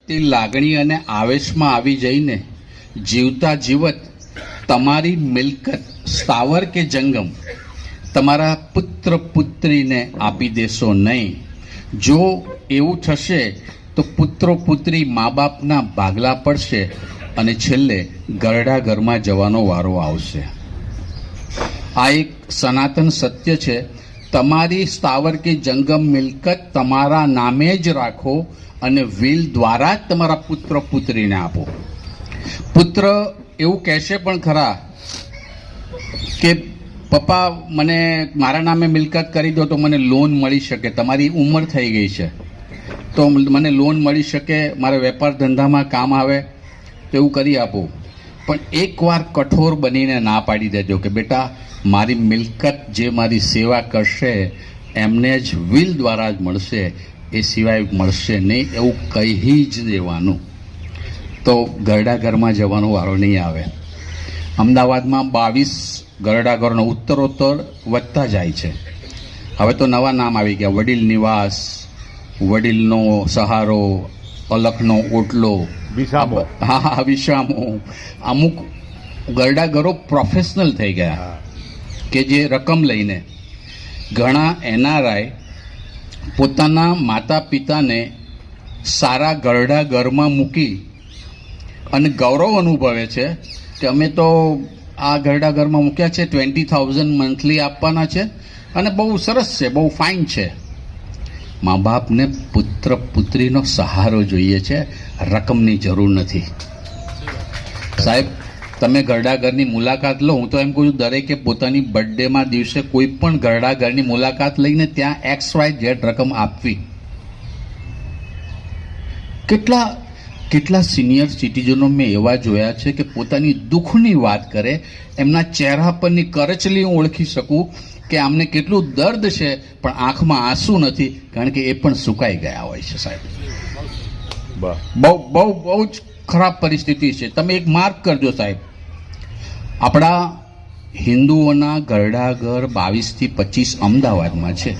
તે લાગણી અને આવેશમાં આવી જઈને જીવતા જીવત તમારી મિલકત સ્થાવર કે જંગમ તમારા પુત્ર પુત્રીને આપી દેશો નહીં. જો એવું થશે તો પુત્રો પુત્રી મા બાપના ભાગલા પડશે અને છેલ્લે ગરડા ઘરમાં જવાનો વારો આવશે. આ એક સનાતન સત્ય છે. તમારી સ્થાવર કે જંગમ મિલકત તમારા નામે જ રાખો અને વિલ દ્વારા જ તમારા પુત્ર પુત્રીને આપો. પુત્ર એવું કહેશે પણ ખરા કે પપ્પા મને મારા નામે મિલકત કરી દો તો મને લોન મળી શકે, તમારી ઉંમર થઈ ગઈ છે તો મને લોન મળી શકે, મારા વેપાર ધંધામાં કામ આવે તો એવું કરી આપો. પણ એકવાર કઠોર બનીને ના પાડી દેજો કે બેટા મારી મિલકત જે મારી સેવા કરશે એમને જ વિલ દ્વારા જ મળશે, એ સિવાય મળશે નહીં, એવું કહી જ દેવાનું. તો ગરડા ઘરમાં જવાનો વારો નહીં આવે. અમદાવાદમાં 22 ગરડા ઘરનો ઉત્તરોત્તર વધતા જાય છે. હવે તો નવા નામ આવી ગયા, વડીલ નિવાસ, વડીલનો સહારો, અલખનો ઓટલો, વિસામો. હા વિસામો. અમુક ગરડા ઘરો પ્રોફેશનલ થઈ ગયા કે જે રકમ લઈને ઘણા એનઆરઆઈ પોતાના માતા પિતાને સારા ગરડા ઘરમાં મૂકી અને ગૌરવ અનુભવે છે કે અમે તો આ ગરડા ઘરમાં મૂક્યા છે, 20,000 મંથલી આપવાના છે અને બહુ સરસ છે, બહુ ફાઇન છે. મા બાપને પુત્ર પુત્રીનો સહારો જોઈએ છે, રકમની જરૂર નથી. સાહેબ તમે ગરડા ઘરની મુલાકાત લો, હું તો એમ કહું છું દરેકે પોતાની બર્થડેમાં દિવસે કોઈ પણ ગરડા ઘરની મુલાકાત લઈને ત્યાં XYZ રકમ આપવી. કેટલા સિનિયર સિટીઝનો મેં એવા જોયા છે કે પોતાની દુઃખની વાત કરે, એમના ચહેરા પરની કરચલી હું ઓળખી શકું કે આમને કેટલું દર્દ છે પણ આંખમાં આંસુ નથી, કારણ કે એ પણ સુકાઈ ગયા હોય છે. સાહેબ બહુ જ ખરાબ પરિસ્થિતિ છે. તમે એક માર્ક કરજો સાહેબ, આપણા હિન્દુઓના ગરડા ઘર 22 થી 25 અમદાવાદમાં છે.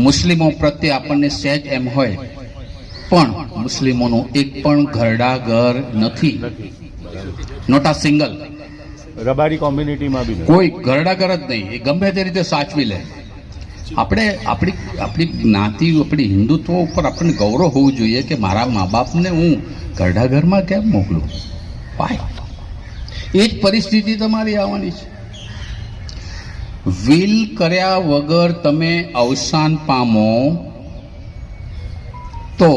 મુસ્લિમો પ્રત્યે આપણને સહેજ એમ હોય, પણ મુસ્લિમોનું એક પણ ગરડા ઘર નથી, નોટ આ સિંગલ. રબારી કોમ્યુનિટીમાં બી કોઈ ગરડા ઘર જ નહીં, એ ગમે તે રીતે સાચવી લે. આપણે આપણી જ્ઞાતિ, આપણી હિન્દુત્વ ઉપર આપણને ગૌરવ હોવું જોઈએ કે મારા મા બાપને હું ગરડા ઘરમાં કેમ મોકલું? વાય એ જ પરિસ્થિતિ તમારી આવવાની છે. વિલ કર્યા વગર તમે અવસાન પામો તો